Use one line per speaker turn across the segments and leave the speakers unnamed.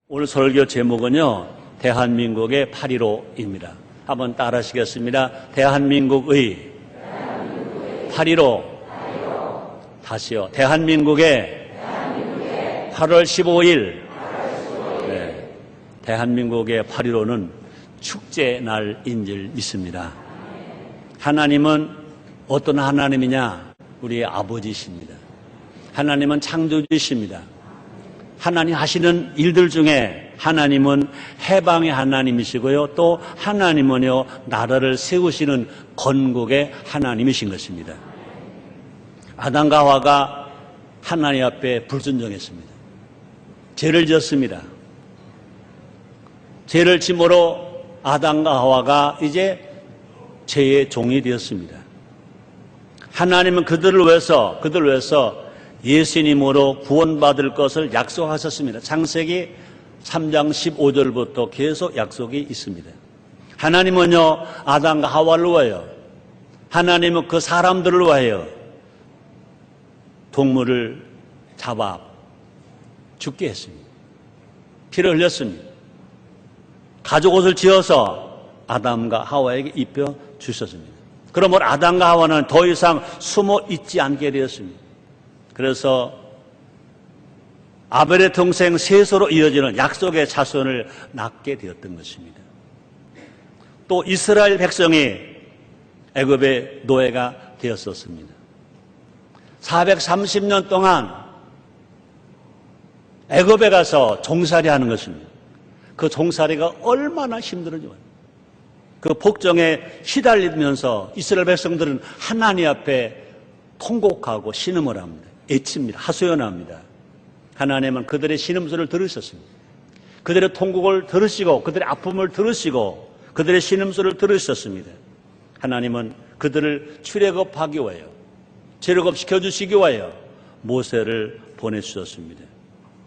오늘 설교 제목은요, 대한민국의 8.15입니다. 한번 따라 하시겠습니다. 대한민국의 8.15. 다시요. 대한민국의 8월 15일. 네. 대한민국의 8.15는 축제날인 줄 믿습니다. 하나님은 어떤 하나님이냐? 우리의 아버지십니다. 하나님은 창조주이십니다. 하나님 하시는 일들 중에 하나님은 해방의 하나님이시고요. 또 하나님은요, 나라를 세우시는 건국의 하나님이신 것입니다. 아담과 하와가 하나님 앞에 불순종했습니다. 죄를 지었습니다. 죄를 짐으로 아담과 하와가 이제 죄의 종이 되었습니다. 하나님은 그들을 위해서 예수님으로 구원받을 것을 약속하셨습니다. 창세기 3장 15절부터 계속 약속이 있습니다. 하나님은요, 아담과 하와를 위하여, 하나님은 그 사람들을 위하여 동물을 잡아 죽게 했습니다. 피를 흘렸습니다. 가죽 옷을 지어서 아담과 하와에게 입혀 주셨습니다. 그러므로 아담과 하와는 더 이상 숨어 있지 않게 되었습니다. 그래서 아벨의 동생 셋으로 이어지는 약속의 자손을 낳게 되었던 것입니다. 또 이스라엘 백성이 애굽의 노예가 되었었습니다. 430년 동안 애굽에 가서 종살이 하는 것입니다. 그 종살이가 얼마나 힘들어요. 그 복종에 시달리면서 이스라엘 백성들은 하나님 앞에 통곡하고 신음을 합니다. 애칩니다. 하소연합니다. 하나님은 그들의 신음소리를 들으셨습니다. 그들의 통곡을 들으시고 그들의 아픔을 들으시고 그들의 신음소리를 들으셨습니다. 하나님은 그들을 출애굽하기 위하여, 출애굽시켜 주시기 위하여 모세를 보내주셨습니다.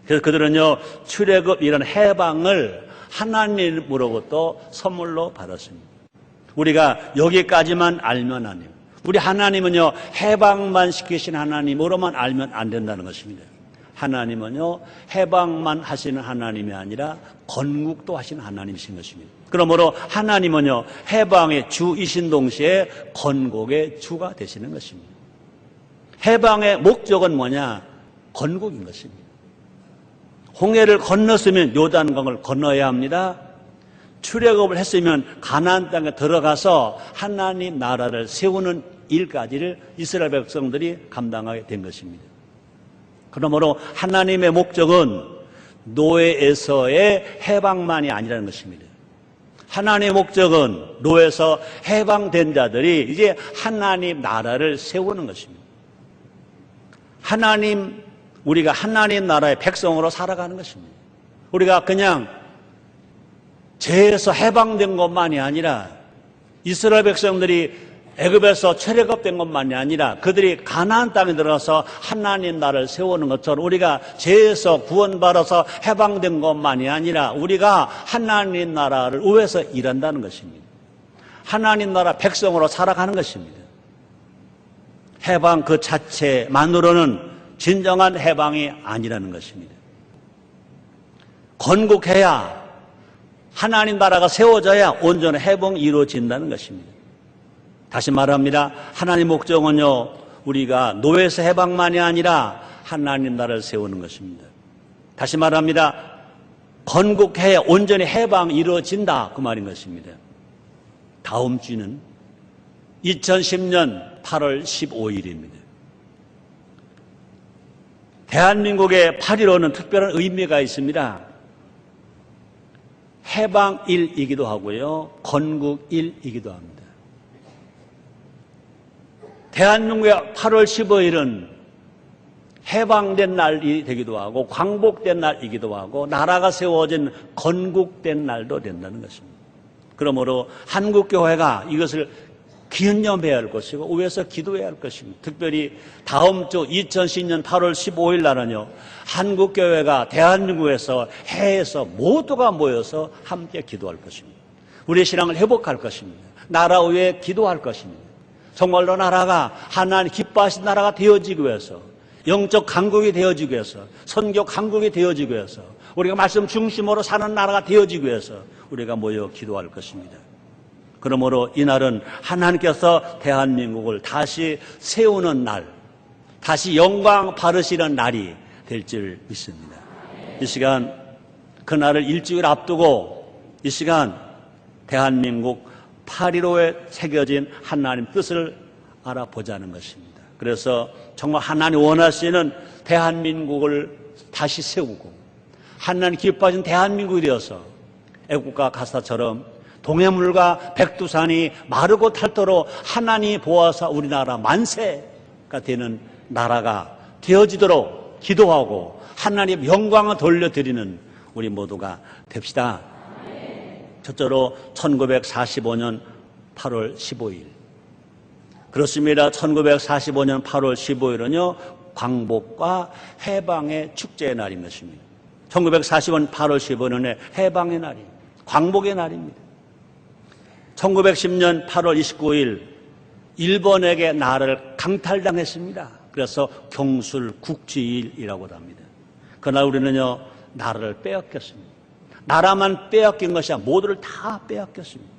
그래서 그들은요, 출애굽이라는 해방을 하나님으로부터 선물로 받았습니다. 우리가 여기까지만 알면 안 돼요. 우리 하나님은요, 해방만 시키신 하나님으로만 알면 안 된다는 것입니다. 하나님은요, 해방만 하시는 하나님이 아니라 건국도 하시는 하나님이신 것입니다. 그러므로 하나님은요, 해방의 주이신 동시에 건국의 주가 되시는 것입니다. 해방의 목적은 뭐냐? 건국인 것입니다. 홍해를 건넜으면 요단강을 건너야 합니다. 출애굽을 했으면 가나안 땅에 들어가서 하나님 나라를 세우는 일까지를 이스라엘 백성들이 감당하게 된 것입니다. 그러므로 하나님의 목적은 노예에서의 해방만이 아니라는 것입니다. 하나님의 목적은 노예에서 해방된 자들이 이제 하나님 나라를 세우는 것입니다. 우리가 하나님 나라의 백성으로 살아가는 것입니다. 우리가 그냥 죄에서 해방된 것만이 아니라 이스라엘 백성들이 애굽에서 출애굽된 것만이 아니라 그들이 가나안 땅에 들어가서 하나님 나라를 세우는 것처럼 우리가 죄에서 구원받아서 해방된 것만이 아니라 우리가 하나님 나라를 위해서 일한다는 것입니다. 하나님 나라 백성으로 살아가는 것입니다. 해방 그 자체만으로는 진정한 해방이 아니라는 것입니다. 건국해야, 하나님 나라가 세워져야 온전한 해방이 이루어진다는 것입니다. 다시 말합니다. 하나님 목적은요, 우리가 노예에서 해방만이 아니라 하나님 나라를 세우는 것입니다. 다시 말합니다. 건국해야 온전히 해방이 이루어진다, 그 말인 것입니다. 다음 주는 2010년 8월 15일입니다. 대한민국의 8.15는 특별한 의미가 있습니다. 해방일이기도 하고요, 건국일이기도 합니다. 대한민국의 8월 15일은 해방된 날이 되기도 하고 광복된 날이기도 하고 나라가 세워진 건국된 날도 된다는 것입니다. 그러므로 한국교회가 이것을 기념해야 할 것이고 위해서 기도해야 할 것입니다. 특별히 다음 주 2010년 8월 15일 날은요, 한국교회가 대한민국에서 해에서 모두가 모여서 함께 기도할 것입니다. 우리의 신앙을 회복할 것입니다. 나라 위에 기도할 것입니다. 정말로 나라가 하나님 기뻐하신 나라가 되어지기 위해서 영적 강국이 되어지기 위해서, 선교 강국이 되어지기 위해서, 우리가 말씀 중심으로 사는 나라가 되어지기 위해서 우리가 모여 기도할 것입니다. 그러므로 이날은 하나님께서 대한민국을 다시 세우는 날, 다시 영광 바르시는 날이 될 줄 믿습니다. 이 시간 그날을 일주일 앞두고 이 시간 대한민국 8.15에 새겨진 하나님 뜻을 알아보자는 것입니다. 그래서 정말 하나님 원하시는 대한민국을 다시 세우고 하나님 기뻐하신 대한민국이 되어서 애국가 가사처럼 동해물과 백두산이 마르고 닳도록 하나님이 보아사 우리나라 만세가 되는 나라가 되어지도록 기도하고 하나님 영광을 돌려드리는 우리 모두가 됩시다. 첫째로 1945년 8월 15일. 그렇습니다. 1945년 8월 15일은요, 광복과 해방의 축제의 날인 것입니다. 1945년 8월 15일은 해방의 날입니다. 광복의 날입니다. 1910년 8월 29일 일본에게 나라를 강탈당했습니다. 그래서 경술국지일이라고도 합니다. 그날 우리는요, 나라를 빼앗겼습니다. 나라만 빼앗긴 것이 아니라 모두를 다 빼앗겼습니다.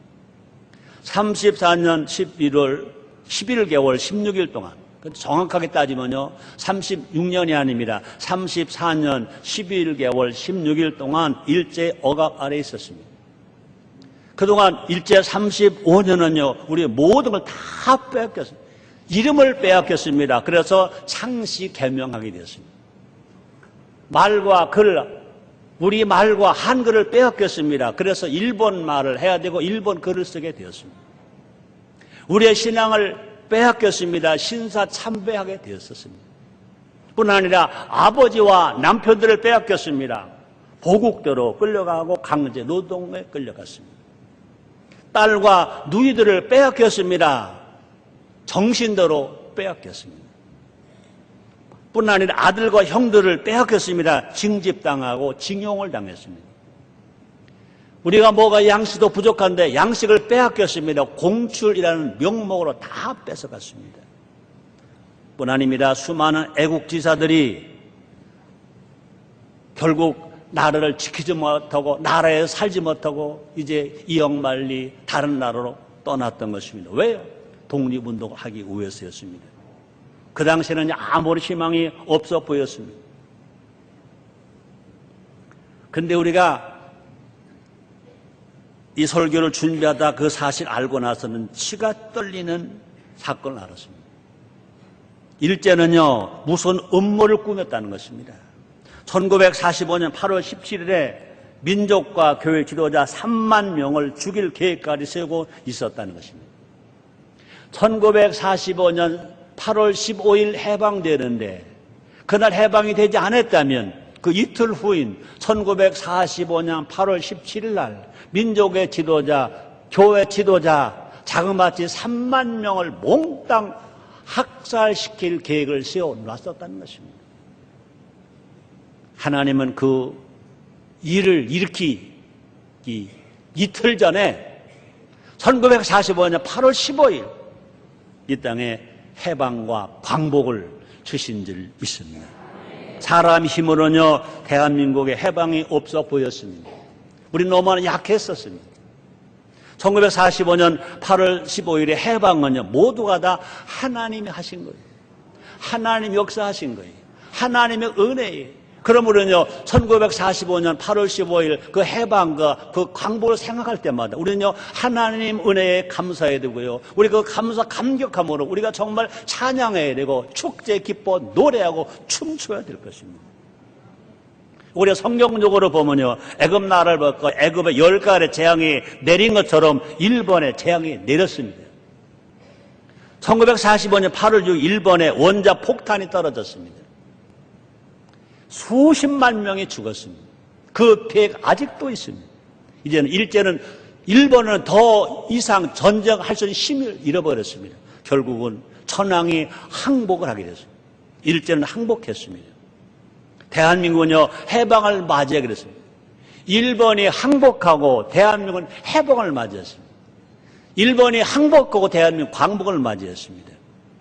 34년 11개월 16일 동안, 정확하게 따지면요 36년이 아닙니다. 34년 11개월 16일 동안 일제 억압 아래에 있었습니다. 그동안 일제 35년은요 우리 모든 걸 다 빼앗겼습니다. 이름을 빼앗겼습니다. 그래서 창씨 개명하게 되었습니다. 말과 글, 우리 말과 한글을 빼앗겼습니다. 그래서 일본 말을 해야 되고 일본 글을 쓰게 되었습니다. 우리의 신앙을 빼앗겼습니다. 신사 참배하게 되었습니다. 뿐 아니라 아버지와 남편들을 빼앗겼습니다. 보국대로 끌려가고 강제 노동에 끌려갔습니다. 딸과 누이들을 빼앗겼습니다. 정신대로 빼앗겼습니다. 뿐 아니라 아들과 형들을 빼앗겼습니다. 징집당하고 징용을 당했습니다. 우리가 뭐가 양식도 부족한데 양식을 빼앗겼습니다. 공출이라는 명목으로 다 뺏어갔습니다. 뿐 아닙니다. 수많은 애국지사들이 결국 나라를 지키지 못하고 나라에 살지 못하고 이제 이역만리 다른 나라로 떠났던 것입니다. 왜요? 독립운동을 하기 위해서였습니다. 그 당시에는 아무런 희망이 없어 보였습니다. 그런데 우리가 이 설교를 준비하다 그 사실 알고 나서는 치가 떨리는 사건을 알았습니다. 일제는요 무슨 음모를 꾸몄다는 것입니다. 1945년 8월 17일에 민족과 교회 지도자 3만 명을 죽일 계획까지 세우고 있었다는 것입니다. 1945년 8월 15일 해방되는데 그날 해방이 되지 않았다면 그 이틀 후인 1945년 8월 17일 날 민족의 지도자, 교회 지도자 자그마치 3만 명을 몽땅 학살시킬 계획을 세워놨었다는 것입니다. 하나님은 그 일을 일으키기 이틀 전에 1945년 8월 15일 이 땅에 해방과 광복을 주신 줄 믿습니다. 사람 힘으로는요 대한민국의 해방이 없어 보였습니다. 우리 너무나 약했었습니다. 1945년 8월 15일의 해방은요 모두가 다 하나님이 하신 거예요. 하나님이 역사하신 거예요. 하나님의 은혜예요. 그러므로는요 1945년 8월 15일 그 해방과 그 광복을 생각할 때마다 우리는요 하나님 은혜에 감사해야 되고요 우리 그 감사 감격함으로 우리가 정말 찬양해야 되고 축제 기뻐 노래하고 춤춰야 될 것입니다. 우리가 성경적으로 보면요 애굽 나라를 벗고 애굽의 10가지 재앙이 내린 것처럼 일본의 재앙이 내렸습니다. 1945년 8월 6일 일본에 원자 폭탄이 떨어졌습니다. 수십만 명이 죽었습니다. 그 피해가 아직도 있습니다. 이제는 일제는 일본은 더 이상 전쟁할 수 있는 힘을 잃어버렸습니다. 결국은 천황이 항복을 하게 됐습니다. 일제는 항복했습니다. 대한민국은요 해방을 맞이하게 됐습니다. 일본이 항복하고 대한민국은 해방을 맞이했습니다. 일본이 항복하고 대한민국 광복을 맞이했습니다.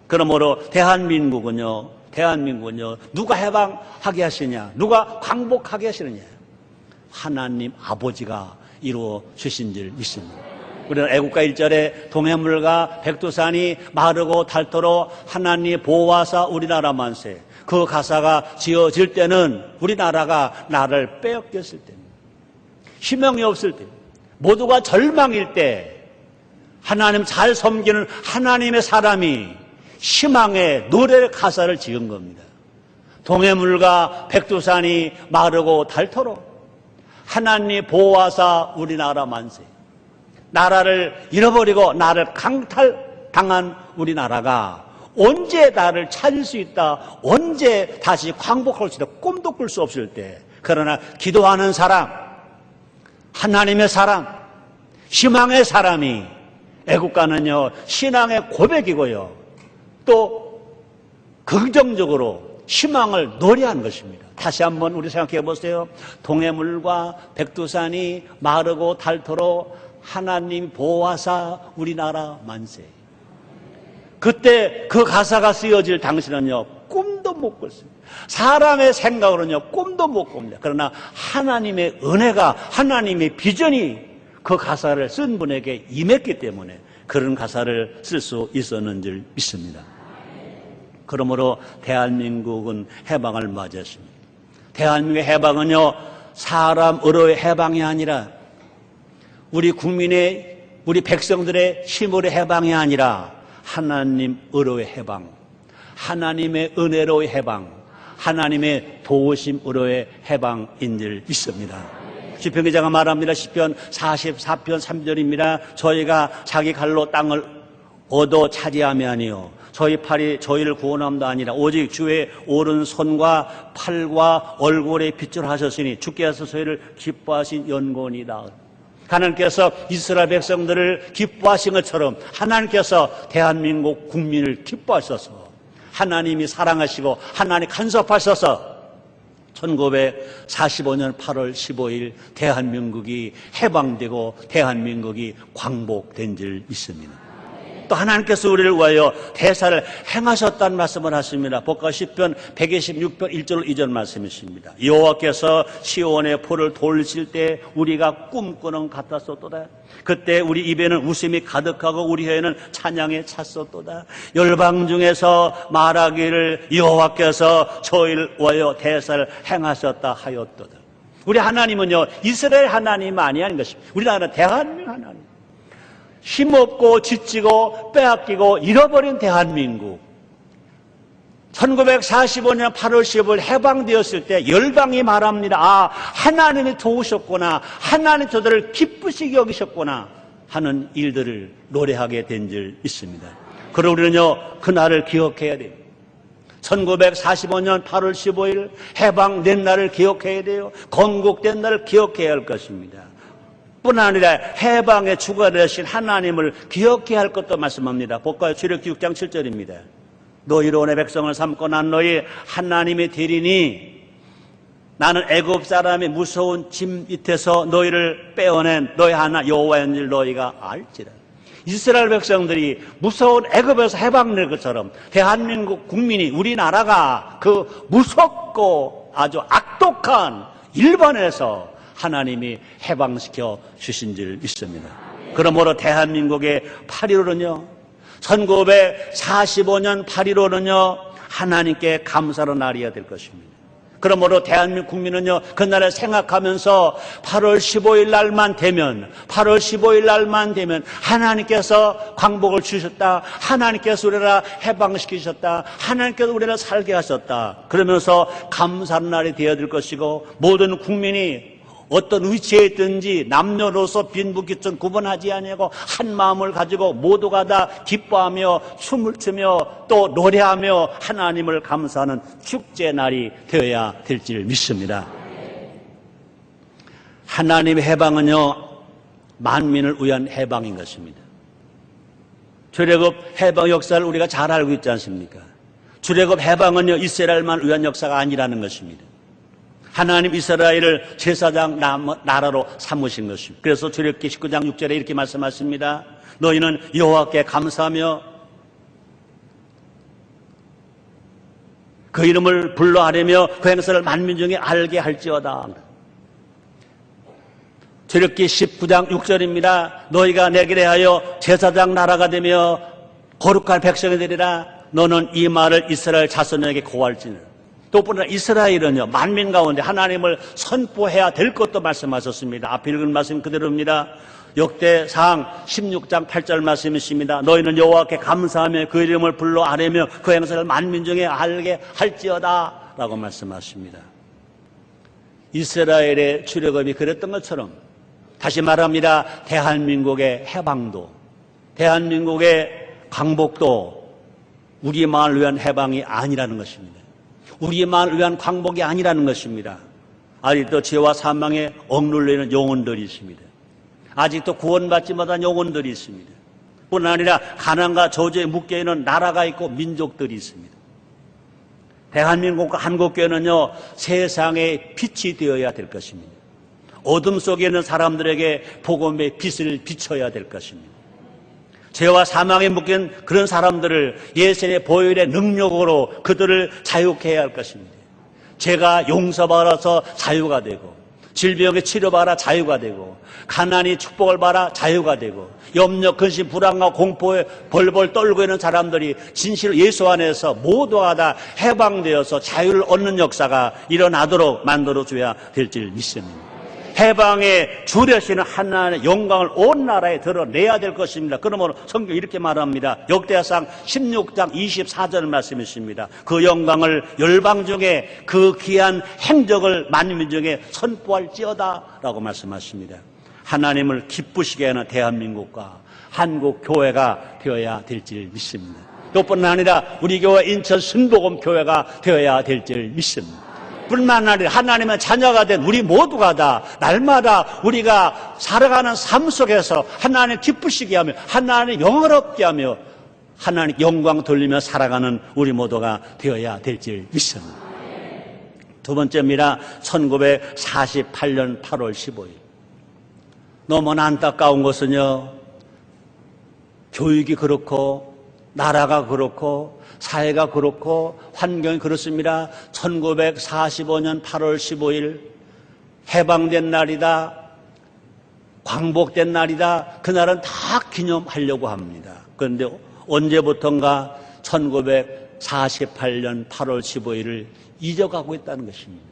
그러므로 대한민국은요 대한민국은요, 누가 해방하게 하시냐, 누가 광복하게 하시느냐, 하나님 아버지가 이루어 주신 줄 믿습니다. 우리는 애국가 1절에 동해물과 백두산이 마르고 닳도록 하나님 보호하사 우리나라 만세, 그 가사가 지어질 때는 우리나라가 나를 빼앗겼을 때입니다. 희망이 없을 때, 모두가 절망일 때 하나님 잘 섬기는 하나님의 사람이 희망의 노래 가사를 지은 겁니다. 동해물과 백두산이 마르고 닳도록 하나님 보호하사 우리나라 만세. 나라를 잃어버리고 나를 강탈당한 우리나라가 언제 나를 찾을 수 있다, 언제 다시 광복할 수 있다, 꿈도 꿀 수 없을 때, 그러나 기도하는 사람, 하나님의 사람, 희망의 사람이, 애국가는요 신앙의 고백이고요, 또 긍정적으로 희망을 노래하는 것입니다. 다시 한번 우리 생각해 보세요. 동해물과 백두산이 마르고 닳도록 하나님 보호하사 우리나라 만세. 그때 그 가사가 쓰여질 당시는요 꿈도 못 꿨습니다. 사람의 생각으로는요 꿈도 못 꿉니다. 그러나 하나님의 은혜가, 하나님의 비전이 그 가사를 쓴 분에게 임했기 때문에 그런 가사를 쓸 수 있었는 줄 믿습니다. 그러므로 대한민국은 해방을 맞이했습니다. 대한민국의 해방은요 사람 의로의 해방이 아니라 우리 국민의, 우리 백성들의 힘으로의 해방이 아니라 하나님 의로의 해방, 하나님의 은혜로의 해방, 하나님의 도우심으로의 해방인 줄 믿습니다. 시편 기자가 말합니다. 시편 44편 3절입니다. 저희가 자기 칼로 땅을 얻어 차지함이 아니요 저희 팔이 저희를 구원함도 아니라 오직 주의 오른손과 팔과 얼굴에 빗줄 하셨으니 주께서 저희를 기뻐하신 연고이다. 하나님께서 이스라엘 백성들을 기뻐하신 것처럼 하나님께서 대한민국 국민을 기뻐하셔서 하나님이 사랑하시고 하나님 간섭하셔서 1945년 8월 15일 대한민국이 해방되고 대한민국이 광복된 줄 믿습니다. 또 하나님께서 우리를 위하여 대사를 행하셨다는 말씀을 하십니다. 복가 시편 126편 1절 2절 말씀이십니다. 여호와께서 시온의 포를 돌리실 때 우리가 꿈꾸는 같았었도다. 그때 우리 입에는 웃음이 가득하고 우리 혀에는 찬양에 찼었도다. 열방 중에서 말하기를 여호와께서 저희를 위하여 대사를 행하셨다 하였도다. 우리 하나님은요 이스라엘 하나님만이 아닌 것입니다. 우리나라 대한민국 하나님, 힘없고 지치고 빼앗기고 잃어버린 대한민국, 1945년 8월 15일 해방되었을 때 열방이 말합니다. 아, 하나님이 도우셨구나, 하나님 저들을 기쁘시게 여기셨구나 하는 일들을 노래하게 된 줄 있습니다. 그럼 우리는요 그날을 기억해야 돼요. 1945년 8월 15일 해방된 날을 기억해야 돼요. 건국된 날을 기억해야 할 것입니다. 뿐 아니라 해방의 주가 되신 하나님을 기억해야 할 것도 말씀합니다. 복과 출애굽기 6장 7절입니다. 너희로 내 백성을 삼고 난 너희 하나님의 되리니 나는 애굽 사람의 무서운 짐 밑에서 너희를 빼어낸 너희 하나 여호와인 줄 너희가 알지라. 이스라엘 백성들이 무서운 애굽에서 해방될 것처럼 대한민국 국민이, 우리나라가 그 무섭고 아주 악독한 일본에서 하나님이 해방시켜 주신 줄 믿습니다. 그러므로 대한민국의 8.15는요 1945년 8.15는요 하나님께 감사로 날이어야 될 것입니다. 그러므로 대한민국 국민은요 그날을 생각하면서 8월 15일 날만 되면, 8월 15일 날만 되면 하나님께서 광복을 주셨다, 하나님께서 우리를 해방시키셨다, 하나님께서 우리를 살게 하셨다 그러면서 감사하는 날이 되어야 될 것이고, 모든 국민이 어떤 위치에 있든지 남녀로서 빈부귀천 구분하지 아니하고 한 마음을 가지고 모두가 다 기뻐하며 춤을 추며 또 노래하며 하나님을 감사하는 축제 날이 되어야 될 줄 믿습니다. 하나님의 해방은요 만민을 위한 해방인 것입니다. 출애굽 해방 역사를 우리가 잘 알고 있지 않습니까? 출애굽 해방은요 이스라엘만 위한 역사가 아니라는 것입니다. 하나님 이스라엘을 제사장 나라로 삼으신 것입니다. 그래서 출애굽기 19장 6절에 이렇게 말씀하십니다. 너희는 여호와께 감사하며 그 이름을 불러 아뢰며 그 행사를 만민 중에 알게 할지어다. 출애굽기 19장 6절입니다. 너희가 내게 대하여 제사장 나라가 되며 거룩한 백성이 되리라. 너는 이 말을 이스라엘 자손에게 고할지니라. 또 뿐만 아니라 이스라엘은요, 만민 가운데 하나님을 선포해야 될 것도 말씀하셨습니다. 앞에 읽은 말씀 그대로입니다. 역대상 16장 8절 말씀이십니다. 너희는 여호와께 감사하며 그 이름을 불러 아뢰며 그 행사를 만민 중에 알게 할지어다 라고 말씀하십니다. 이스라엘의 출애굽이 그랬던 것처럼 다시 말합니다. 대한민국의 해방도, 대한민국의 광복도 우리만을 위한 해방이 아니라는 것입니다. 우리만을 위한 광복이 아니라는 것입니다. 아직도 죄와 사망에 억눌려 있는 영혼들이 있습니다. 아직도 구원받지 못한 영혼들이 있습니다. 뿐만 아니라 가난과 저주에 묶여있는 나라가 있고 민족들이 있습니다. 대한민국과 한국교회는요, 세상의 빛이 되어야 될 것입니다. 어둠 속에 있는 사람들에게 복음의 빛을 비춰야 될 것입니다. 죄와 사망에 묶인 그런 사람들을 예수님의 보혈의 능력으로 그들을 자유케 해야 할 것입니다. 죄가 용서받아서 자유가 되고, 질병에 치료받아 자유가 되고, 가난이 축복을 받아 자유가 되고, 염려, 근심, 불안과 공포에 벌벌 떨고 있는 사람들이 진실 예수 안에서 모두가 다 해방되어서 자유를 얻는 역사가 일어나도록 만들어줘야 될 줄 믿습니다. 해방의 주 되시는 하나님의 영광을 온 나라에 드러내야 될 것입니다. 그러므로 성경 이렇게 말합니다. 역대하상 16장 24절 말씀이십니다. 그 영광을 열방 중에 그 귀한 행적을 만민 중에 선포할지어다 라고 말씀하십니다. 하나님을 기쁘시게 하는 대한민국과 한국 교회가 되어야 될 줄 믿습니다. 이것뿐만 아니라 우리 교회 인천 순복음 교회가 되어야 될 줄 믿습니다. 뿐만 아니라 하나님의 자녀가 된 우리 모두가 다 날마다 우리가 살아가는 삶 속에서 하나님 기쁘시게 하며 하나님 영화롭게 하며 하나님 영광 돌리며 살아가는 우리 모두가 되어야 될 줄 믿습니다. 두 번째입니다. 1948년 8월 15일. 너무나 안타까운 것은요, 교육이 그렇고 나라가 그렇고 사회가 그렇고 환경이 그렇습니다. 1945년 8월 15일 해방된 날이다, 광복된 날이다. 그날은 다 기념하려고 합니다. 그런데 언제부턴가 1948년 8월 15일을 잊어가고 있다는 것입니다.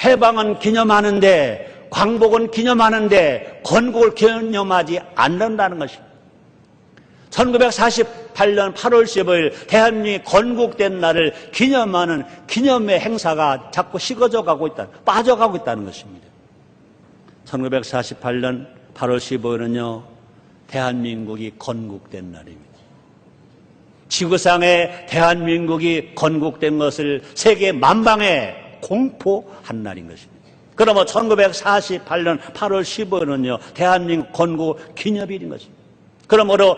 해방은 기념하는데, 광복은 기념하는데 건국을 기념하지 않는다는 것입니다. 1948년 8월 15일 대한민국이 건국된 날을 기념하는 기념의 행사가 자꾸 식어져 가고 있다, 빠져가고 있다는 것입니다. 1948년 8월 15일은요, 대한민국이 건국된 날입니다. 지구상에 대한민국이 건국된 것을 세계 만방에 공포한 날인 것입니다. 그러면 1948년 8월 15일은요, 대한민국 건국 기념일인 것입니다. 그러므로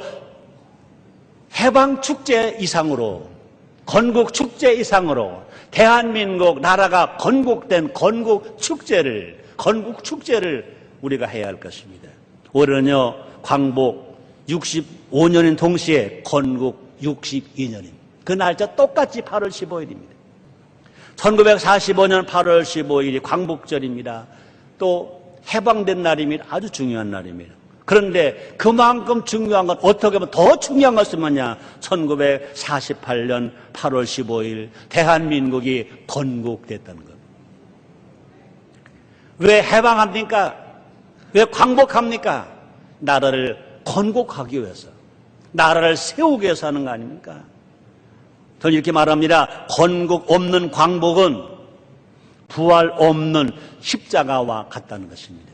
해방축제 이상으로, 건국축제 이상으로 대한민국 나라가 건국된 건국축제를 우리가 해야 할 것입니다. 올해는요, 광복 65년인 동시에 건국 62년입니다. 그 날짜 똑같이 8월 15일입니다. 1945년 8월 15일이 광복절입니다. 또 해방된 날입니다. 아주 중요한 날입니다. 그런데 그만큼 중요한 건, 어떻게 보면 더 중요한 것은 뭐냐? 1948년 8월 15일 대한민국이 건국됐다는 것. 왜 해방합니까? 왜 광복합니까? 나라를 건국하기 위해서, 나라를 세우기 위해서 하는 거 아닙니까? 저는 이렇게 말합니다. 건국 없는 광복은 부활 없는 십자가와 같다는 것입니다.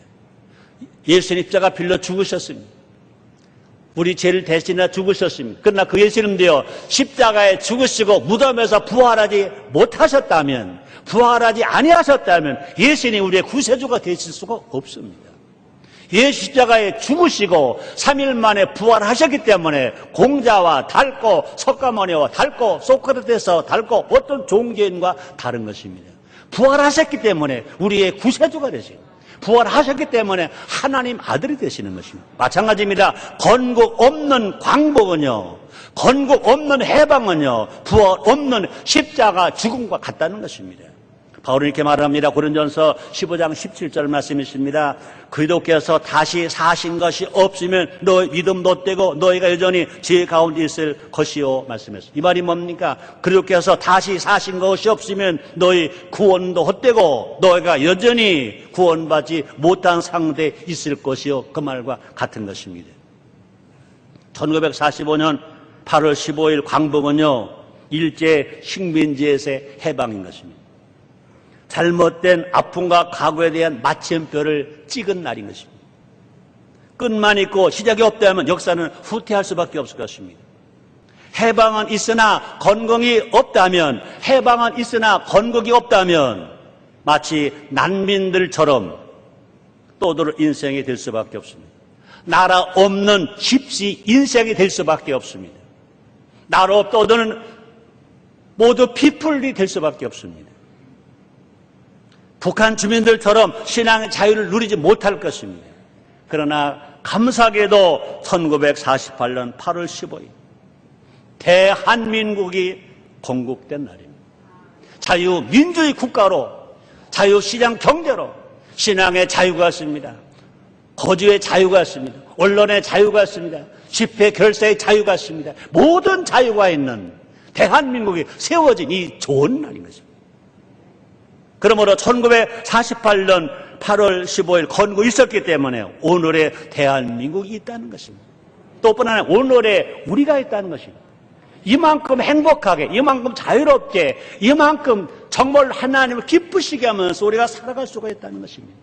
예수님 십자가 빌려 죽으셨습니다. 우리 죄를 대신해 죽으셨습니다. 그러나 그 예수님도요, 십자가에 죽으시고 무덤에서 부활하지 못하셨다면, 부활하지 아니하셨다면 예수님이 우리의 구세주가 되실 수가 없습니다. 예수 십자가에 죽으시고 3일 만에 부활하셨기 때문에 공자와 닳고 석가모니와 닳고 소크라테스와 닳고 어떤 종교인과 다른 것입니다. 부활하셨기 때문에 우리의 구세주가 되십니다. 부활하셨기 때문에 하나님 아들이 되시는 것입니다. 마찬가지입니다. 건국 없는 광복은요, 건국 없는 해방은요, 부활 없는 십자가 죽음과 같다는 것입니다. 바울은 이렇게 말합니다. 고린도전서 15장 17절 말씀이십니다. 그리스도께서 다시 사신 것이 없으면 너의 믿음도 헛되고 너희가 여전히 죄 가운데 있을 것이요 말씀했어요. 이 말이 뭡니까? 그리스도께서 다시 사신 것이 없으면 너희 구원도 헛되고 너희가 여전히 구원받지 못한 상태에 있을 것이요, 그 말과 같은 것입니다. 1945년 8월 15일 광복은요, 일제 식민지에서의 해방인 것입니다. 잘못된 아픔과 과거에 대한 마침표를 찍은 날인 것입니다. 끝만 있고 시작이 없다면 역사는 후퇴할 수밖에 없을 것입니다. 해방은 있으나 건국이 없다면, 해방은 있으나 건국이 없다면 마치 난민들처럼 떠돌 인생이 될 수밖에 없습니다. 나라 없는 집시 인생이 될 수밖에 없습니다. 나라 떠도는 모두 피플이 될 수밖에 없습니다. 북한 주민들처럼 신앙의 자유를 누리지 못할 것입니다. 그러나 감사하게도 1948년 8월 15일 대한민국이 건국된 날입니다. 자유민주주의 국가로, 자유시장 경제로 신앙의 자유가 있습니다. 거주의 자유가 있습니다. 언론의 자유가 있습니다. 집회 결사의 자유가 있습니다. 모든 자유가 있는 대한민국이 세워진 이 좋은 날인 것입니다. 그러므로 1948년 8월 15일 건국이 있었기 때문에 오늘의 대한민국이 있다는 것입니다. 또 뿐 아니라 오늘의 우리가 있다는 것입니다. 이만큼 행복하게, 이만큼 자유롭게, 이만큼 정말 하나님을 기쁘시게 하면서 우리가 살아갈 수가 있다는 것입니다.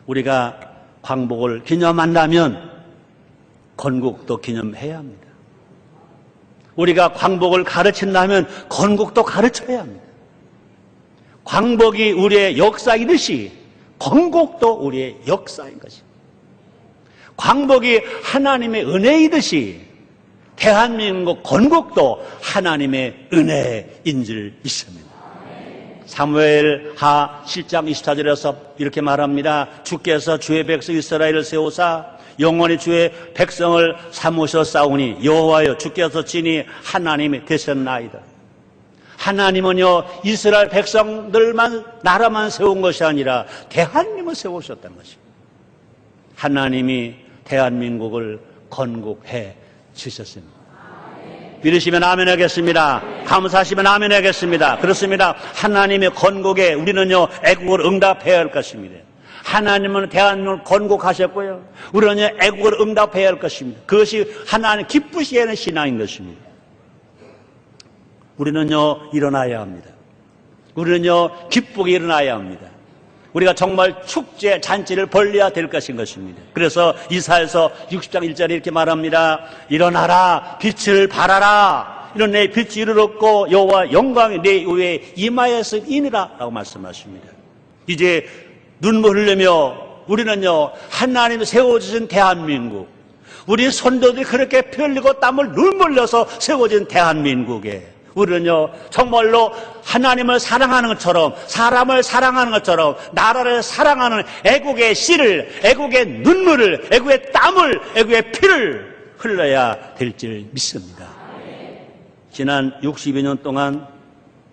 우리가 광복을 기념한다면 건국도 기념해야 합니다. 우리가 광복을 가르친다면 건국도 가르쳐야 합니다. 광복이 우리의 역사이듯이 건국도 우리의 역사인 것입니다. 광복이 하나님의 은혜이듯이 대한민국 건국도 하나님의 은혜인 줄 믿습니다. 사무엘하 7장 24절에서 이렇게 말합니다. 주께서 주의 백성 이스라엘을 세우사 영원히 주의 백성을 삼으셨사오니 여호와여 주께서 친히 하나님이 되셨나이다. 하나님은요, 이스라엘 백성들만, 나라만 세운 것이 아니라 대한민국을 세우셨다는 것입니다. 하나님이 대한민국을 건국해 주셨습니다. 믿으시면 아멘 하겠습니다. 감사하시면 아멘 하겠습니다. 그렇습니다. 하나님의 건국에 우리는요, 애국을 응답해야 할 것입니다. 하나님은 대한민국을 건국하셨고요, 우리는 애국을 응답해야 할 것입니다. 그것이 하나님 기쁘시게 하는 신앙인 것입니다. 우리는요, 일어나야 합니다. 우리는요, 기쁘게 일어나야 합니다. 우리가 정말 축제, 잔치를 벌려야 될 것입니다. 그래서 이사야서 60장 1절에 이렇게 말합니다. 일어나라, 빛을 발하라. 이런 내 빛이 이르렀고 여호와 영광이 내 위에 임하였음이니라 라고 말씀하십니다. 이제 눈물 흘리며 우리는요, 하나님이 세워주신 대한민국, 우리 선조들이 그렇게 피 흘리고 땀을 눈물 흘려서 세워진 대한민국에 우리는요, 정말로 하나님을 사랑하는 것처럼, 사람을 사랑하는 것처럼, 나라를 사랑하는 애국의 씨를, 애국의 눈물을, 애국의 땀을, 애국의 피를 흘러야 될 줄 믿습니다. 지난 62년 동안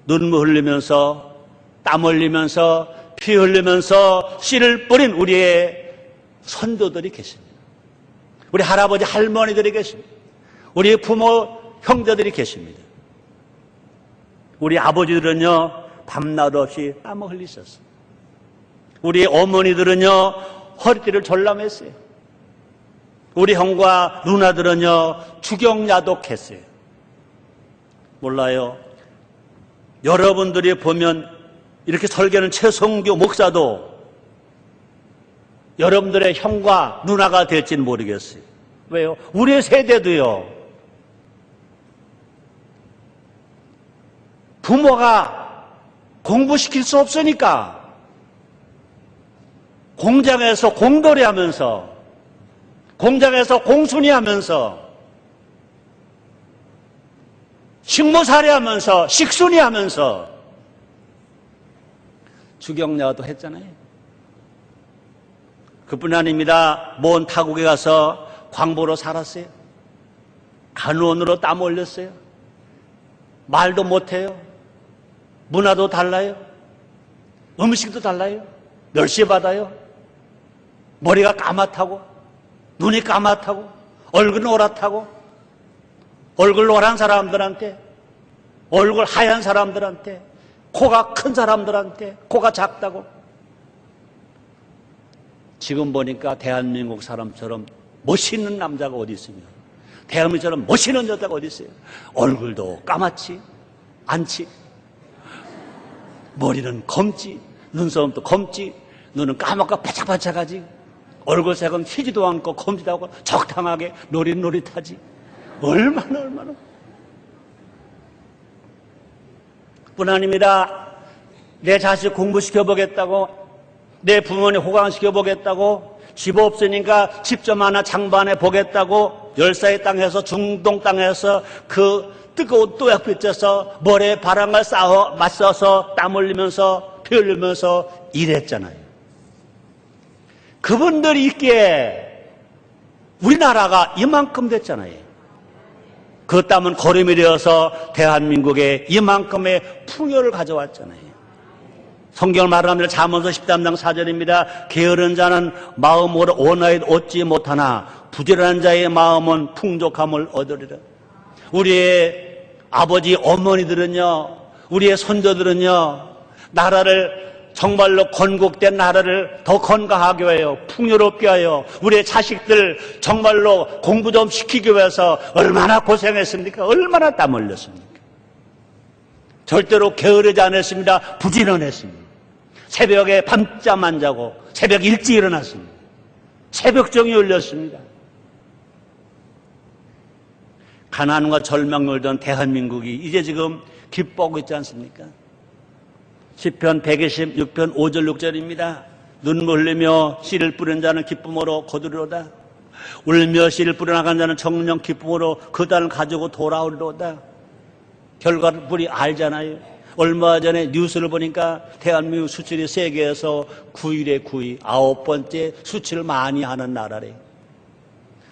눈물 흘리면서, 땀 흘리면서, 피 흘리면서 씨를 뿌린 우리의 선조들이 계십니다. 우리 할아버지, 할머니들이 계십니다. 우리 부모, 형제들이 계십니다. 우리 아버지들은요, 밤낮 없이 땀을 흘리셨어요. 우리 어머니들은요, 허리띠를 졸라맸어요. 우리 형과 누나들은요, 주경야독했어요. 몰라요. 여러분들이 보면 이렇게 설교하는 최성교 목사도 여러분들의 형과 누나가 될지는 모르겠어요. 왜요? 우리 세대도요, 부모가 공부시킬 수 없으니까 공장에서 공돌이 하면서, 공장에서 공순이 하면서, 식모살이 하면서, 식순이 하면서 주경야도 했잖아요. 그뿐 아닙니다. 먼 타국에 가서 광부로 살았어요. 간원으로 땀 흘렸어요. 말도 못해요. 문화도 달라요. 음식도 달라요. 멸시받아요. 머리가 까맣다고, 눈이 까맣다고, 얼굴 노랗다고, 얼굴 노란 사람들한테, 얼굴 하얀 사람들한테, 코가 큰 사람들한테 코가 작다고. 지금 보니까 대한민국 사람처럼 멋있는 남자가 어디 있습니까? 대한민국처럼 멋있는 여자가 어디 있어요? 얼굴도 까맣지 않지, 머리는 검지, 눈썹도 검지, 눈은 까맣고 바짝바짝하지, 얼굴색은 튀지도 않고 검지도 않고 적당하게 노릿노릿하지. 얼마나 뿐 아닙니다. 내 자식 공부시켜보겠다고, 내 부모님 호강시켜보겠다고, 집 없으니까 집 좀 하나 장반해 보겠다고, 열사의 땅에서 중동 땅에서 그 뜨거운 또약빛에서 머리에 바람을 맞서서 땀 흘리면서 피 흘리면서 일했잖아요. 그분들이 있기에 우리나라가 이만큼 됐잖아요. 그 땀은 거름이 되어서 대한민국에 이만큼의 풍요를 가져왔잖아요. 성경을 말합니다. 잠언서 13장 4절입니다. 게으른 자는 마음으로 원하여도 얻지 못하나 부지런한 자의 마음은 풍족함을 얻으리라. 우리의 아버지 어머니들은요, 우리의 손자들은요, 나라를 정말로 건국된 나라를 더 건강하게 해요. 풍요롭게 해요. 우리의 자식들 정말로 공부 좀 시키기 위해서 얼마나 고생했습니까? 얼마나 땀 흘렸습니까? 절대로 게으르지 않았습니다. 부지런했습니다. 새벽에 밤잠 안 자고 새벽 일찍 일어났습니다. 새벽정이 울렸습니다. 가난과 절망 놀던 대한민국이 이제 지금 기뻐하고 있지 않습니까? 시편 126편 5절 6절입니다. 눈물 흘리며 씨를 뿌린 자는 기쁨으로 거두리로다. 울며 씨를 뿌려나간 자는 정령 기쁨으로 그 단을 가지고 돌아오리로다. 결과를 우리 알잖아요. 얼마 전에 뉴스를 보니까 대한민국 수출이 세계에서 9일에 9위, 9번째 수출을 많이 하는 나라래.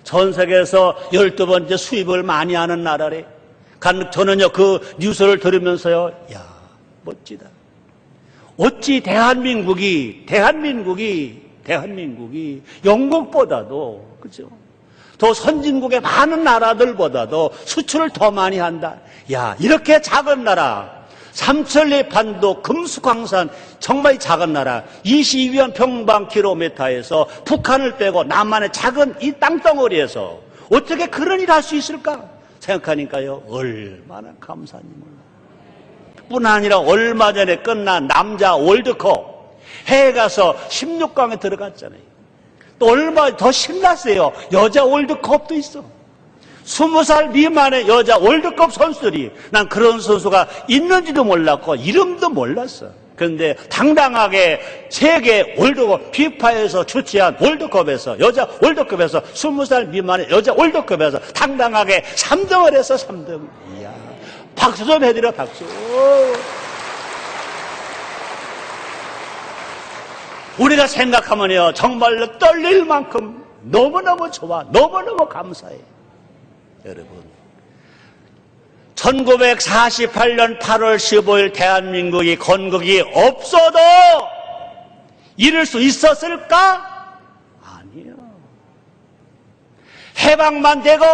전 세계에서 12번째 수입을 많이 하는 나라래. 저는요, 그 뉴스를 들으면서요, 야, 멋지다. 어찌 대한민국이 영국보다도, 그죠? 더 선진국의 많은 나라들보다도 수출을 더 많이 한다. 야, 이렇게 작은 나라, 삼천리 반도 금수광산, 정말 작은 나라, 22만 평방킬로미터에서 북한을 빼고 남한의 작은 이 땅덩어리에서 어떻게 그런 일을 할 수 있을까 생각하니까요, 얼마나 감사한지 몰라요. 뿐 아니라 얼마 전에 끝난 남자 월드컵 해외 가서 16강에 들어갔잖아요. 또 얼마 더 신났어요. 여자 월드컵도 있어. 20살 미만의 여자 월드컵 선수들이, 난 그런 선수가 있는지도 몰랐고 이름도 몰랐어. 그런데 당당하게 세계 월드컵 피파에서 주최한 월드컵에서, 여자 월드컵에서 20살 미만의 여자 월드컵에서 당당하게 3등을 해서 3등. 이야, 박수 좀 해드려, 박수. 우리가 생각하면요, 정말로 떨릴 만큼 너무너무 좋아, 너무너무 감사해. 여러분, 1948년 8월 15일 대한민국이 건국이 없어도 이룰 수 있었을까? 아니요. 해방만 되고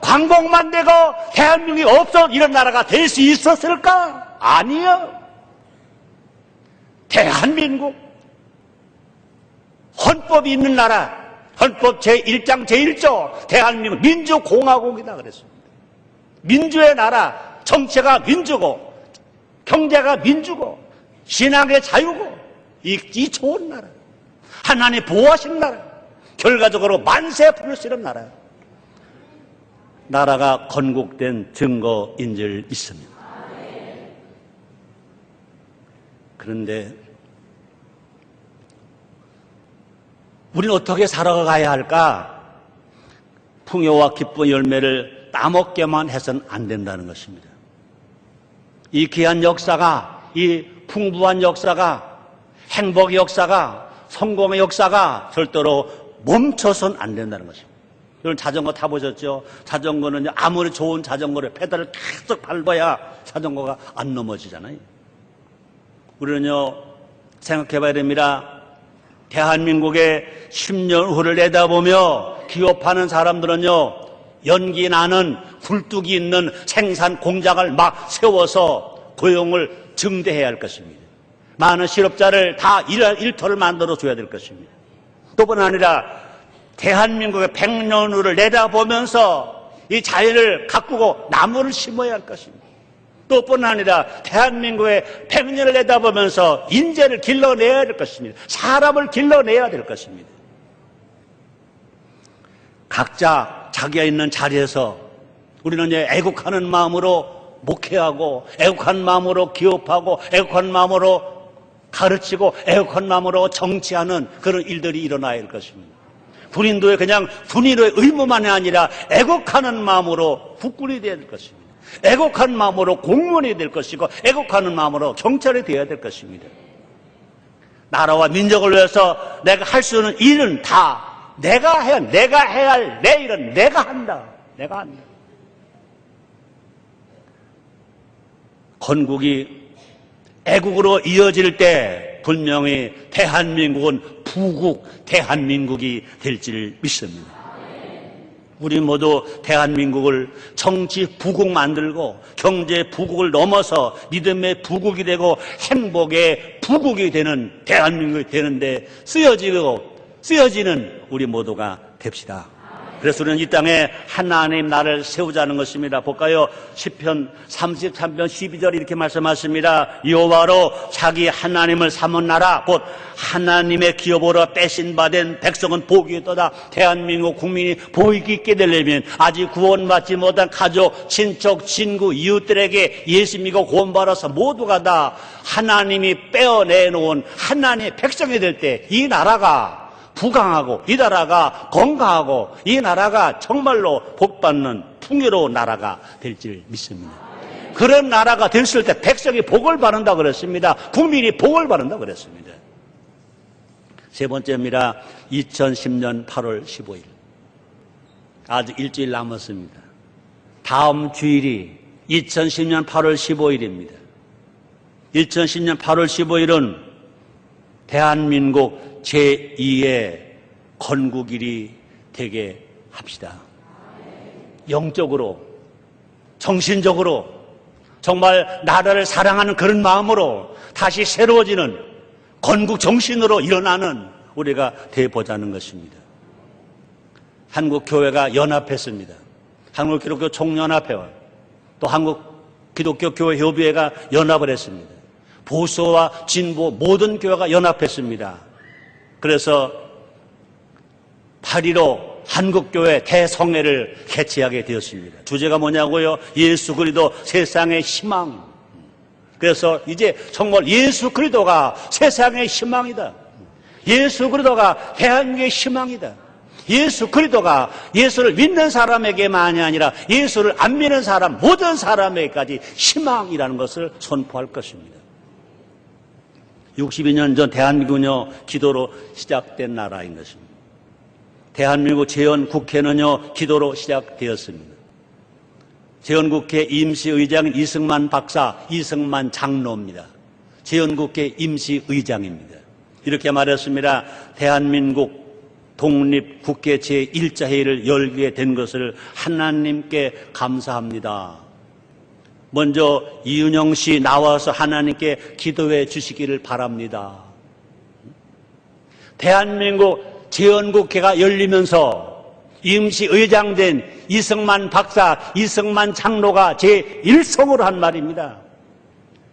광복만 되고 대한민국이 없어도 이런 나라가 될 수 있었을까? 아니요. 대한민국 헌법이 있는 나라, 헌법 제1장 제1조 대한민국 민주공화국이다 그랬습니다. 민주의 나라, 정체가 민주고 경제가 민주고 신앙의 자유고 이 좋은 나라, 하나님 보호하신 나라, 결과적으로 만세 부를 수 있는 나라, 나라가 건국된 증거인줄 있습니다. 그런데 우리는 어떻게 살아가야 할까? 풍요와 기쁨의 열매를 따먹게만 해서는 안 된다는 것입니다. 이 귀한 역사가, 이 풍부한 역사가 행복의 역사가, 성공의 역사가 절대로 멈춰선 안 된다는 것입니다. 여러분 자전거 타보셨죠? 자전거는 아무리 좋은 자전거를 페달을 계속 밟아야 자전거가 안 넘어지잖아요. 우리는요, 생각해봐야 됩니다. 대한민국의 10년 후를 내다보며 기업하는 사람들은요, 연기 나는 굴뚝이 있는 생산 공장을 막 세워서 고용을 증대해야 할 것입니다. 많은 실업자를 다 일터를 만들어 줘야 될 것입니다. 또뿐 아니라 대한민국의 100년 후를 내다보면서 이 자연을 가꾸고 나무를 심어야 할 것입니다. 또뿐 아니라 대한민국의 100년을 내다보면서 인재를 길러내야 될 것입니다. 사람을 길러내야 될 것입니다. 각자 자기가 있는 자리에서 우리는 이제 애국하는 마음으로 목회하고, 애국한 마음으로 기업하고, 애국한 마음으로 가르치고, 애국한 마음으로 정치하는 그런 일들이 일어나야 할 것입니다. 군인도에 그냥 군인의 의무만이 아니라 애국하는 마음으로 국군이 되어야 될 것입니다. 애국한 마음으로 공무원이 될 것이고, 애국하는 마음으로 경찰이 되어야 될 것입니다. 나라와 민족을 위해서 내가 할 수 있는 일은 다 내가 해야 할 내 일은 내가 한다. 내가 한다. 건국이 애국으로 이어질 때 분명히 대한민국은 부국 대한민국이 될지를 믿습니다. 우리 모두 대한민국을 정치 부국 만들고 경제 부국을 넘어서 믿음의 부국이 되고 행복의 부국이 되는 대한민국이 되는데 쓰여지는 우리 모두가 됩시다. 그래서 우리는 이 땅에 하나님 나라를 세우자는 것입니다. 볼까요? 시편 33편 12절 이렇게 말씀하십니다. 여호와로 자기 하나님을 삼은 나라 곧 하나님의 기업으로 빼신 바된 백성은 복이 있도다. 대한민국 국민이 복이 있게 되려면 아직 구원받지 못한 가족, 친척, 친구, 이웃들에게 예수 믿고 구원받아서 모두가 다 하나님이 빼어내놓은 하나님의 백성이 될 때 이 나라가 부강하고 이 나라가 건강하고 이 나라가 정말로 복받는 풍요로운 나라가 될지를 믿습니다. 그런 나라가 됐을 때 백성이 복을 받는다 그랬습니다. 국민이 복을 받는다 그랬습니다. 세 번째입니다. 2010년 8월 15일. 아직 일주일 남았습니다. 다음 주일이 2010년 8월 15일입니다. 2010년 8월 15일은 대한민국 제2의 건국일이 되게 합시다. 영적으로, 정신적으로, 정말 나라를 사랑하는 그런 마음으로 다시 새로워지는 건국 정신으로 일어나는 우리가 되어보자는 것입니다. 한국교회가 연합했습니다. 한국기독교 총연합회와 또 한국기독교교회협의회가 연합을 했습니다. 보수와 진보 모든 교회가 연합했습니다. 그래서 8.15 한국교회 대성회를 개최하게 되었습니다. 주제가 뭐냐고요? 예수 그리스도 세상의 희망. 그래서 이제 정말 예수 그리스도가 세상의 희망이다. 예수 그리스도가 대한민국의 희망이다. 예수 그리스도가 예수를 믿는 사람에게만이 아니라 예수를 안 믿는 사람 모든 사람에게까지 희망이라는 것을 선포할 것입니다. 62년 전 대한민국은요, 기도로 시작된 나라인 것입니다. 대한민국 재헌국회는요, 기도로 시작되었습니다. 재헌국회 임시의장인 이승만 박사, 이승만 장로입니다. 재헌국회 임시의장입니다. 이렇게 말했습니다. 대한민국 독립국회 제1차 회의를 열게 된 것을 하나님께 감사합니다. 먼저 이은영 씨 나와서 하나님께 기도해 주시기를 바랍니다. 대한민국 재헌국회가 열리면서 임시의장된 이승만 박사, 이승만 장로가 제1성으로 한 말입니다.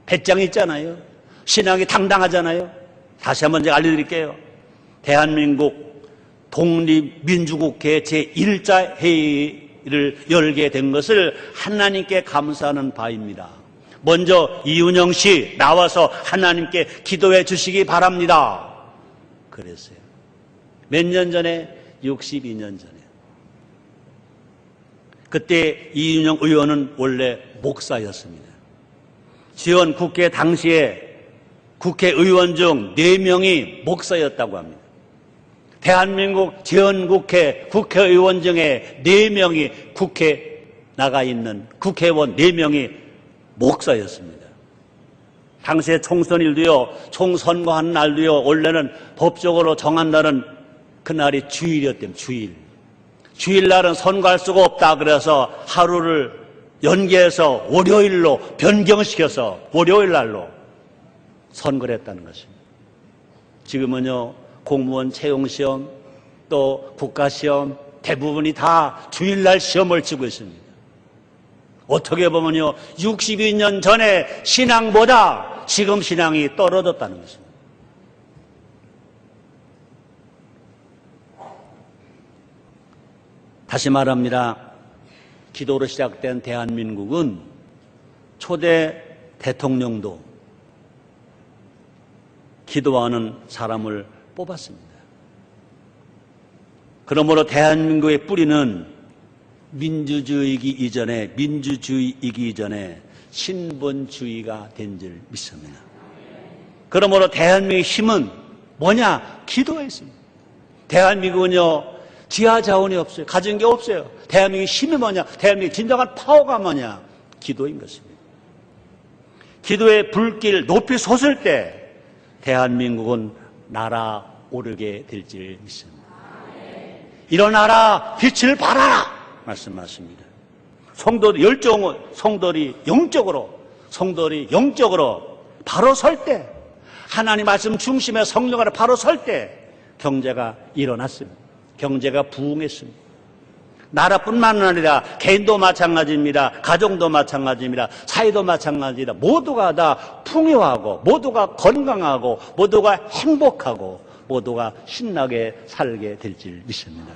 배짱이 있잖아요. 신앙이 당당하잖아요. 다시 한번 제가 알려드릴게요. 대한민국 독립민주국회 제1차 회의를 열게 된 것을 하나님께 감사하는 바입니다. 먼저 이은영 씨 나와서 하나님께 기도해 주시기 바랍니다. 그랬어요. 몇 년 전에? 62년 전에. 그때 이은영 의원은 원래 목사였습니다. 지원국회 당시에 국회의원 중 4명이 목사였다고 합니다. 대한민국 전국회 국회의원 중에 4명이 국회에 나가 있는 국회의원 4명이 목사였습니다. 당시에 총선일도요, 총선거한 날도요, 원래는 법적으로 정한 날은 그날이 주일이었대요, 주일. 주일날은 선거할 수가 없다 그래서 하루를 연기해서 월요일로 변경시켜서 월요일날로 선거를 했다는 것입니다. 지금은요, 공무원 채용시험 또 국가시험 대부분이 다 주일날 시험을 치고 있습니다. 어떻게 보면요, 62년 전에 신앙보다 지금 신앙이 떨어졌다는 것입니다. 다시 말합니다. 기도로 시작된 대한민국은 초대 대통령도 기도하는 사람을 뽑았습니다. 그러므로 대한민국의 뿌리는 민주주의이기 이전에 신본주의가 된 줄 믿습니다. 그러므로 대한민국의 힘은 뭐냐? 기도에 있습니다. 대한민국은요, 지하 자원이 없어요. 가진 게 없어요. 대한민국의 힘이 뭐냐? 대한민국의 진정한 파워가 뭐냐? 기도인 것입니다. 기도의 불길 높이 솟을 때 대한민국은 날아오르게 될 줄 믿습니다. 일어나라, 빛을 발하라 말씀하십니다. 성도들이 영적으로 바로 설 때, 하나님 말씀 중심에 성령 안에 바로 설 때 경제가 일어났습니다. 경제가 부흥했습니다. 나라뿐만 아니라 개인도 마찬가지입니다. 가정도 마찬가지입니다. 사회도 마찬가지입니다. 모두가 다 풍요하고 모두가 건강하고 모두가 행복하고 모두가 신나게 살게 될 줄 믿습니다.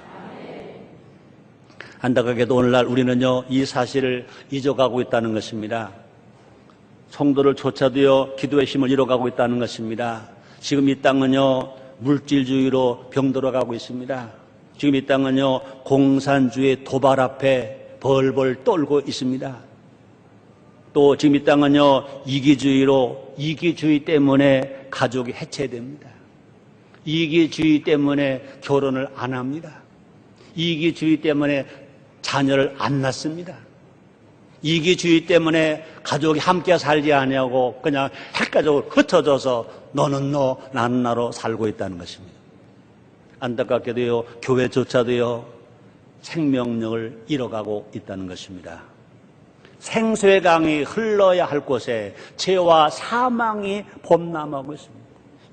안타깝게도 오늘날 우리는요, 이 사실을 잊어가고 있다는 것입니다. 성도를 조차도요, 기도의 힘을 잃어가고 있다는 것입니다. 지금 이 땅은요, 물질주의로 병들어가고 있습니다. 지금 이 땅은요, 공산주의 도발 앞에 벌벌 떨고 있습니다. 또 지금 이 땅은요, 이기주의 때문에 가족이 해체됩니다. 이기주의 때문에 결혼을 안 합니다. 이기주의 때문에 자녀를 안 낳습니다. 이기주의 때문에 가족이 함께 살지 아니하고 그냥 핵가족으로 흩어져서 너는 너, 나는 나로 살고 있다는 것입니다. 안타깝게도요, 교회조차도요, 생명력을 잃어가고 있다는 것입니다. 생수의 강이 흘러야 할 곳에 죄와 사망이 범람하고 있습니다.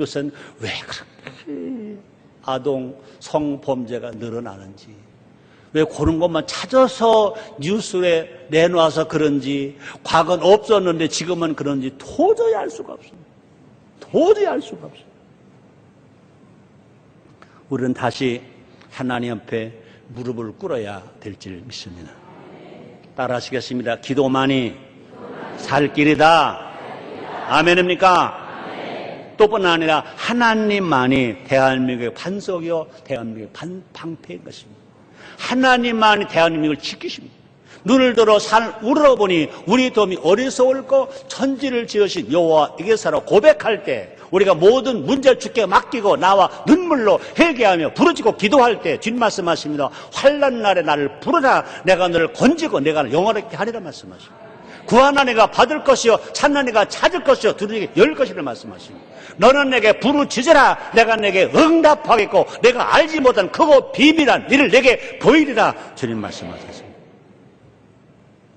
요새는 왜 그렇게 아동 성범죄가 늘어나는지, 왜 그런 것만 찾아서 뉴스에 내놔서 그런지, 과거는 없었는데 지금은 그런지 도저히 알 수가 없습니다. 도저히 알 수가 없습니다. 우리는 다시 하나님 앞에 무릎을 꿇어야 될 줄 믿습니다. 따라하시겠습니다. 기도만이 살 길이다. 아멘입니까? 또 뿐 아니라 하나님만이 대한민국의 반석이요, 대한민국의 방패인 것입니다. 하나님만이 대한민국을 지키십니다. 눈을 들어 산 우러러보니 우리 도움이 어리석을고 천지를 지으신 여호와에게서라 고백할 때, 우리가 모든 문제를 주께 맡기고 나와 눈물로 회개하며 부르짖고 기도할 때 주님 말씀하십니다. 환난 날에 나를 부르라. 내가 너를 건지고 내가 너를 영원하게 하리라 말씀하십니다. 구하나 내가 받을 것이요 찾나 내가 찾을 것이요 두드리게 열 것이라 말씀하십니다. 너는 내게 부르짖으라. 내가 내게 응답하겠고 내가 알지 못한 크고 비밀한 일을 내게 보이리라. 주님 말씀하셨습니다.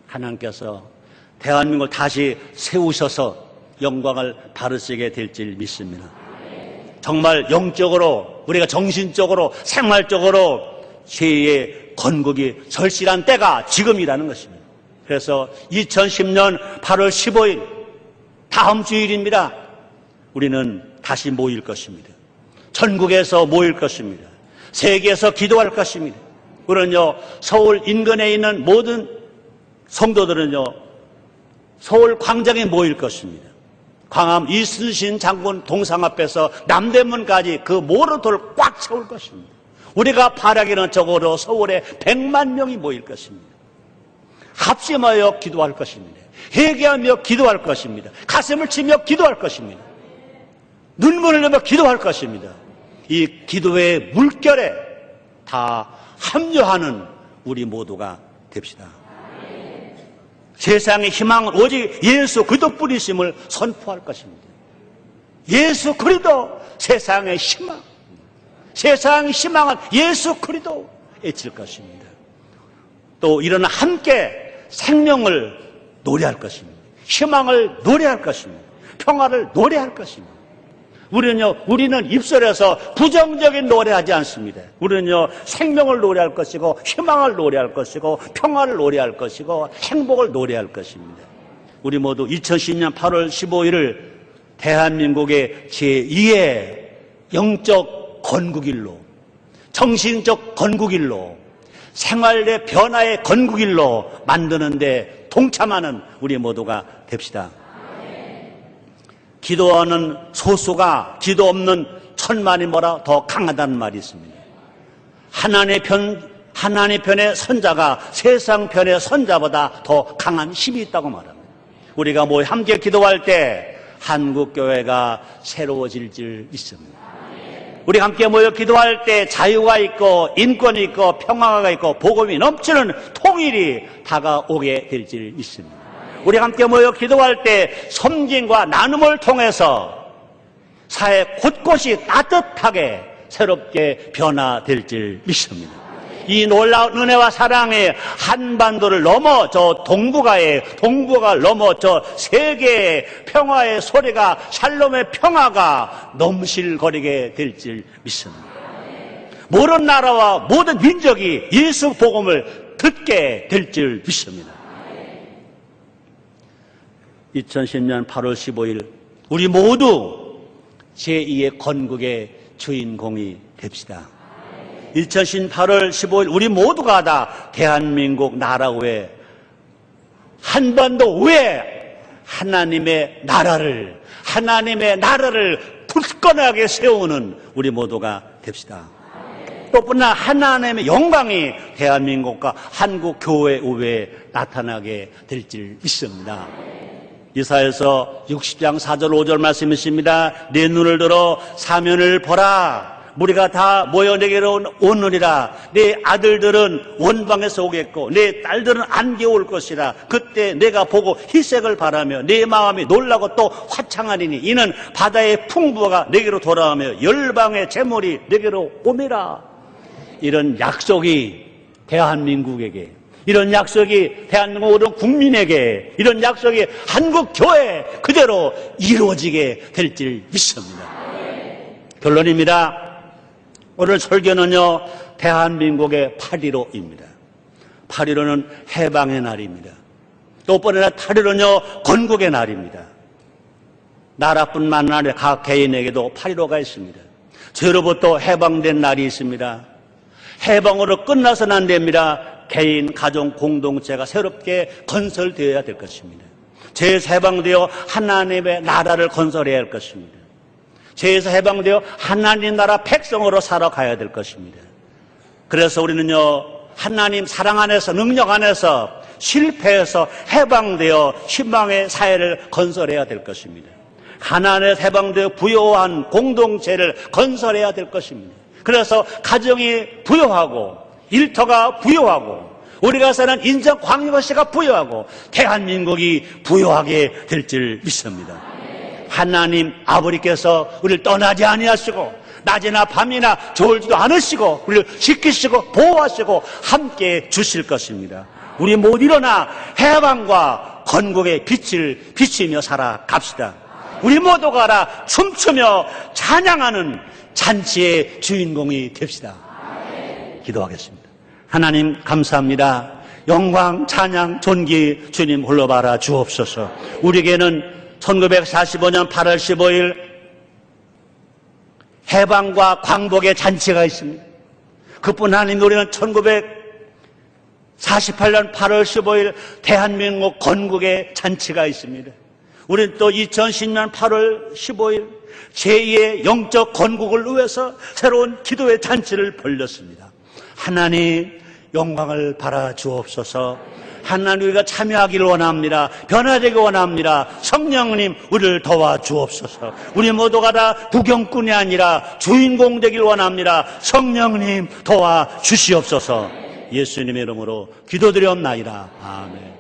하나님께서 대한민국을 다시 세우셔서 영광을 바르시게 될 줄 믿습니다. 정말 영적으로, 우리가 정신적으로, 생활적으로 죄의 건국이 절실한 때가 지금이라는 것입니다. 그래서 2010년 8월 15일 다음 주일입니다. 우리는 다시 모일 것입니다. 전국에서 모일 것입니다. 세계에서 기도할 것입니다. 우리는요, 서울 인근에 있는 모든 성도들은요, 서울 광장에 모일 것입니다. 광암 이순신 장군 동상 앞에서 남대문까지 그 모든 돌을 꽉 채울 것입니다. 우리가 바라기는 적어도 서울에 100만 명이 모일 것입니다. 합심하여 기도할 것입니다. 회개하며 기도할 것입니다. 가슴을 치며 기도할 것입니다. 눈물을 흘려 기도할 것입니다. 이 기도의 물결에 다 합류하는 우리 모두가 됩시다. 세상의 희망은 오직 예수 그리스도뿐이심을 선포할 것입니다. 예수 그리스도 세상의 희망, 세상의 희망은 예수 그리스도 외칠 것입니다. 또 이런 함께 생명을 노래할 것입니다. 희망을 노래할 것입니다. 평화를 노래할 것입니다. 우리는 입술에서 부정적인 노래하지 않습니다. 우리는요, 생명을 노래할 것이고, 희망을 노래할 것이고, 평화를 노래할 것이고, 행복을 노래할 것입니다. 우리 모두 2010년 8월 15일을 대한민국의 제2의 영적 건국일로, 정신적 건국일로, 생활의 변화의 건국일로 만드는데 동참하는 우리 모두가 됩시다. 기도하는 소수가 기도 없는 천만이 뭐라 더 강하다는 말이 있습니다. 하나님 편의 선자가 세상 편의 선자보다 더 강한 힘이 있다고 말합니다. 우리가 함께 기도할 때 한국교회가 새로워질 줄 믿습니다. 우리 함께 모여 기도할 때 자유가 있고 인권이 있고 평화가 있고 복음이 넘치는 통일이 다가오게 될 줄 믿습니다. 우리 함께 모여 기도할 때 섬김과 나눔을 통해서 사회 곳곳이 따뜻하게 새롭게 변화될 줄 믿습니다. 이 놀라운 은혜와 사랑이 한반도를 넘어 저 동북아를 넘어 저 세계의 평화의 소리가 샬롬의 평화가 넘실거리게 될 줄 믿습니다. 모든 나라와 모든 민족이 예수 복음을 듣게 될 줄 믿습니다. 2010년 8월 15일 우리 모두 제2의 건국의 주인공이 됩시다. 2010년 8월 15일 우리 모두가 다 대한민국 나라 외에 한반도 외에 하나님의 나라를 굳건하게 세우는 우리 모두가 됩시다. 또뿐나 하나님의 영광이 대한민국과 한국 교회 외에 나타나게 될 줄 믿습니다. 이사야서 60장 4절 5절 말씀이십니다. 내 눈을 들어 사면을 보라. 무리가 다 모여 내게로 오느니라. 내 아들들은 원방에서 오겠고 내 딸들은 안개 올 것이라. 그때 내가 보고 희색을 바라며 내 마음이 놀라고 또 화창하리니 이는 바다의 풍부가 내게로 돌아오며 열방의 재물이 내게로 오미라. 이런 약속이 대한민국에게, 이런 약속이 대한민국 모든 국민에게, 이런 약속이 한국교회에 그대로 이루어지게 될 줄 믿습니다. 결론입니다. 오늘 설교는요, 대한민국의 8.15입니다. 8.15는 해방의 날입니다. 또 번에는 8.15는요, 건국의 날입니다. 나라뿐만 아니라 각 개인에게도 8.15가 있습니다. 죄로부터 해방된 날이 있습니다. 해방으로 끝나서는 안 됩니다. 개인, 가정, 공동체가 새롭게 건설되어야 될 것입니다. 죄에서 해방되어 하나님의 나라를 건설해야 할 것입니다. 죄에서 해방되어 하나님 나라 백성으로 살아가야 될 것입니다. 그래서 우리는요, 하나님 사랑 안에서, 능력 안에서 실패해서 해방되어 희망의 사회를 건설해야 될 것입니다. 가난에서 해방되어 부요한 공동체를 건설해야 될 것입니다. 그래서 가정이 부요하고 일터가 부요하고 우리가 사는 인천 광역시가 부요하고 대한민국이 부요하게 될 줄 믿습니다. 하나님 아버지께서 우리를 떠나지 아니하시고 낮이나 밤이나 졸지도 않으시고 우리를 지키시고 보호하시고 함께 주실 것입니다. 우리 모두 일어나 해방과 건국의 빛을 비치며 살아갑시다. 우리 모두가 다 춤추며 찬양하는 잔치의 주인공이 됩시다. 기도하겠습니다. 하나님 감사합니다. 영광, 찬양, 존귀 주님 홀로 바라 주옵소서. 우리에게는 1945년 8월 15일 해방과 광복의 잔치가 있습니다. 그뿐 아니라 우리는 1948년 8월 15일 대한민국 건국의 잔치가 있습니다. 우리는 또 2010년 8월 15일 제2의 영적 건국을 위해서 새로운 기도의 잔치를 벌렸습니다. 하나님 영광을 바라 주옵소서. 하나님 우리가 참여하기를 원합니다. 변화되기 원합니다. 성령님 우리를 도와주옵소서. 우리 모두가 다 구경꾼이 아니라 주인공 되길 원합니다. 성령님 도와주시옵소서. 예수님의 이름으로 기도드렸나이다. 아멘.